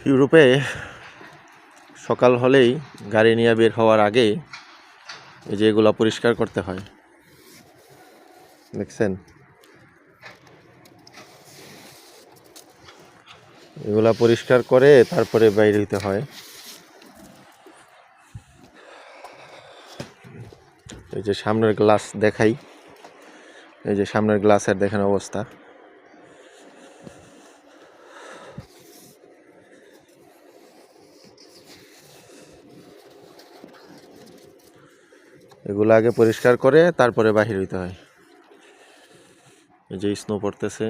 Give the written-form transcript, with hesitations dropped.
ইউরোপে সকাল হলেই গাড়ি নিয়ে বের হওয়ার আগে এই যে এগুলা পরিষ্কার করতে হয়, দেখছেন? এগুলা পরিষ্কার করে তারপরে বাইরে হইতে হয়। এই যে সামনের গ্লাস দেখাই, এই যে সামনের গ্লাসের দেখেন অবস্থা। এগুলো আগে পরিষ্কার করে তারপরে বাহির হইতে হয়। এই যে স্নো পড়তেছে।